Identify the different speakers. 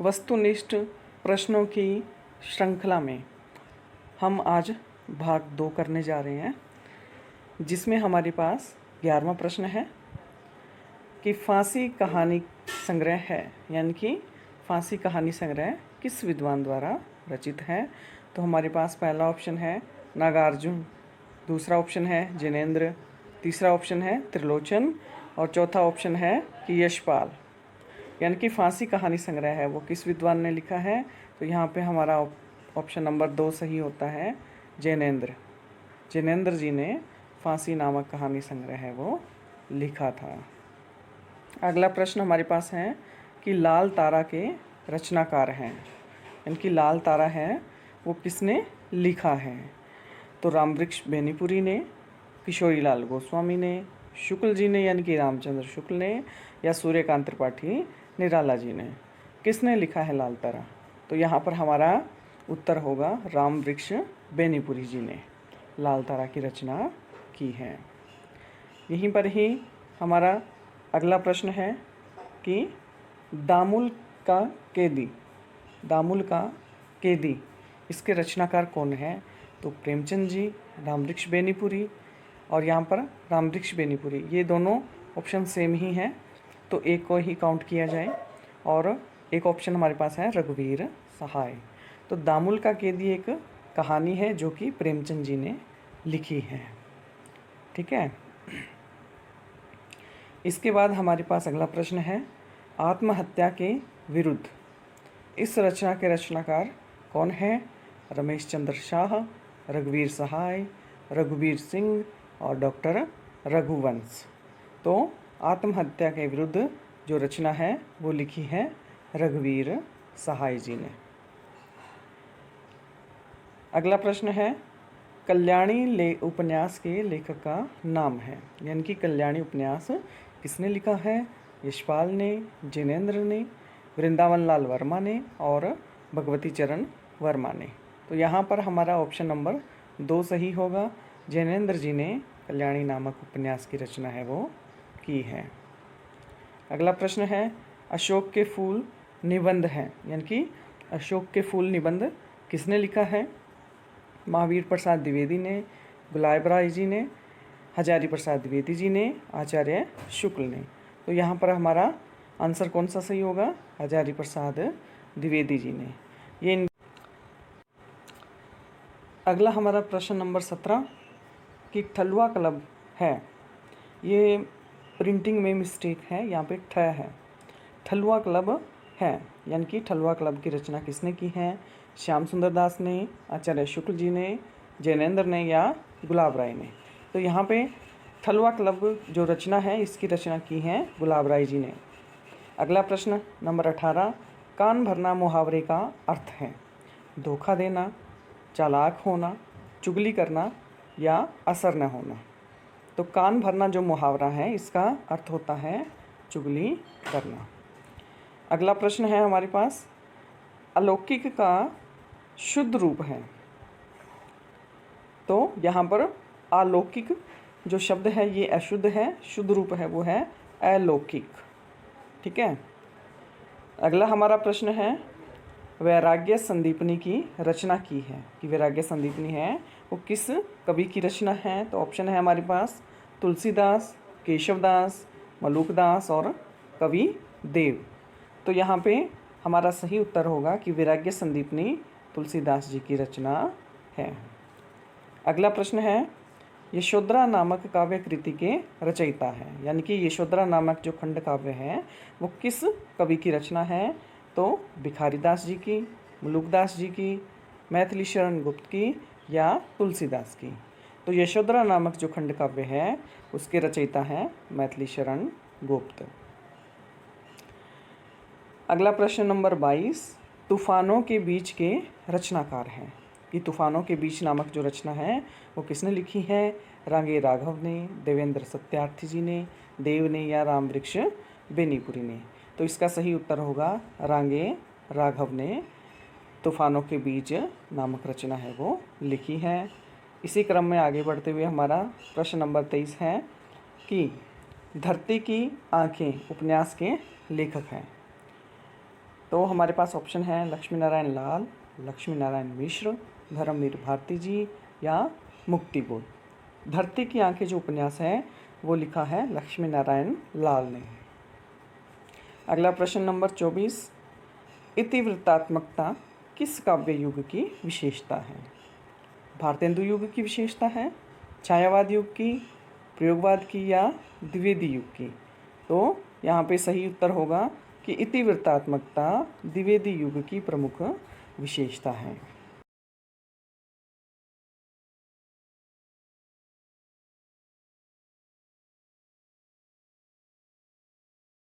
Speaker 1: वस्तुनिष्ठ प्रश्नों की श्रृंखला में हम आज भाग 2 करने जा रहे हैं, जिसमें हमारे पास 11वां प्रश्न है कि फांसी कहानी संग्रह है, यानी कि फांसी कहानी संग्रह किस विद्वान द्वारा रचित है। तो हमारे पास पहला ऑप्शन है नागार्जुन, दूसरा ऑप्शन है जिनेंद्र, तीसरा ऑप्शन है त्रिलोचन और चौथा ऑप्शन है कि यशपाल। यानी कि फांसी कहानी संग्रह है वो किस विद्वान ने लिखा है। तो यहाँ पे हमारा ऑप्शन नंबर 2 सही होता है, जिनेंद्र। जिनेंद्र जी ने फांसी नामक कहानी संग्रह है वो लिखा था। अगला प्रश्न हमारे पास है कि लाल तारा के रचनाकार हैं, यानी कि लाल तारा है वो किसने लिखा है। तो रामवृक्ष बेनीपुरी ने, किशोरीलाल गोस्वामी ने, शुक्ल जी ने यानी कि रामचंद्र शुक्ल ने, या सूर्यकांत त्रिपाठी निराला जी ने। किसने लिखा है लाल तारा। तो यहाँ पर हमारा उत्तर होगा रामवृक्ष बेनीपुरी जी ने लाल तारा की रचना की है। यहीं पर ही हमारा अगला प्रश्न है कि दामुल का कैदी, दामुल का कैदी इसके रचनाकार कौन है। तो प्रेमचंद जी, रामवृक्ष बेनीपुरी और यहाँ पर रामवृक्ष बेनीपुरी, ये दोनों ऑप्शन सेम ही हैं, तो एक को ही काउंट किया जाए। और एक ऑप्शन हमारे पास है रघुवीर सहाय। तो दामुल का कैदी एक कहानी है जो कि प्रेमचंद जी ने लिखी है। ठीक है। इसके बाद हमारे पास अगला प्रश्न है आत्महत्या के विरुद्ध इस रचना के रचनाकार कौन है। रमेश चंद्र शाह, रघुवीर सहाय, रघुवीर सिंह और डॉक्टर रघुवंश। तो आत्महत्या के विरुद्ध जो रचना है वो लिखी है रघुवीर सहाय जी ने। अगला प्रश्न है कल्याणी उपन्यास के लेखक का नाम है, यानी कि कल्याणी उपन्यास किसने लिखा है। यशपाल ने, जिनेंद्र ने, वृंदावन लाल वर्मा ने और भगवती चरण वर्मा ने। तो यहाँ पर हमारा ऑप्शन नंबर 2 सही होगा। जिनेंद्र जी ने कल्याणी नामक उपन्यास की रचना है वो की है। अगला प्रश्न है अशोक के फूल निबंध है, यानी कि अशोक के फूल निबंध किसने लिखा है। महावीर प्रसाद द्विवेदी ने, गुलाब राय जी ने, हजारी प्रसाद द्विवेदी जी ने, आचार्य शुक्ल ने। तो यहाँ पर हमारा आंसर कौन सा सही होगा, हजारी प्रसाद द्विवेदी जी ने। ये अगला हमारा प्रश्न नंबर 17 कि ठलुआ क्लब है, ये प्रिंटिंग में मिस्टेक है, यहाँ पे ठ है। ठलुआ क्लब है, यानी कि ठलुआ क्लब की रचना किसने की है। श्याम सुंदर दास ने, आचार्य शुक्ल जी ने, जिनेंद्र ने या गुलाब राय ने। तो यहाँ पे ठलुआ क्लब जो रचना है इसकी रचना की है गुलाब राय जी ने। अगला प्रश्न नंबर 18 कान भरना मुहावरे का अर्थ है। धोखा देना, चालाक होना, चुगली करना या असर न होना। तो कान भरना जो मुहावरा है इसका अर्थ होता है चुगली करना। अगला प्रश्न है हमारे पास अलौकिक का शुद्ध रूप है। तो यहाँ पर अलौकिक जो शब्द है ये अशुद्ध है, शुद्ध रूप है वो है अलौकिक। ठीक है। अगला हमारा प्रश्न है वैराग्य संदीपनी की रचना की है, कि वैराग्य संदीपनी है वो किस कवि की रचना है। तो ऑप्शन है हमारे पास तुलसीदास, केशवदास, मलूकदास और कवि देव। तो यहाँ पे हमारा सही उत्तर होगा कि वैराग्य संदीपनी तुलसीदास जी की रचना है। अगला प्रश्न है यशोधरा नामक काव्य कृति के रचयिता है, यानी कि यशोधरा नामक जो खंड काव्य है वो किस कवि की रचना है। तो भिखारीदास जी की, मलूकदास जी की, मैथिली शरण गुप्त की या तुलसीदास की। तो यशोधरा नामक जो खंड काव्य है उसके रचयिता हैं मैथिली शरण गुप्त। अगला प्रश्न नंबर 22 तूफानों के बीच के रचनाकार हैं, कि तूफानों के बीच नामक जो रचना है वो किसने लिखी है। रांगे राघव ने, देवेंद्र सत्यार्थी जी ने, देव ने या रामवृक्ष बेनीपुरी ने। तो इसका सही उत्तर होगा रांगे राघव ने तूफानों के बीच नामक रचना है वो लिखी है। इसी क्रम में आगे बढ़ते हुए हमारा प्रश्न नंबर 23 है कि धरती की आंखें उपन्यास के लेखक हैं। तो हमारे पास ऑप्शन है लक्ष्मी नारायण लाल, लक्ष्मी नारायण मिश्र, धर्मवीर भारती जी या मुक्तिबोध। धरती की आंखें जो उपन्यास है वो लिखा है लक्ष्मी नारायण लाल ने। अगला प्रश्न नंबर 24, इतिवृत्तात्मकता किस काव्य युग की विशेषता है? भारतेंदु युग की विशेषता है, छायावाद युग की, प्रयोगवाद की या द्विवेदी युग की? तो यहाँ पे सही उत्तर होगा कि इतिवृत्तात्मकता द्विवेदी युग की प्रमुख विशेषता है।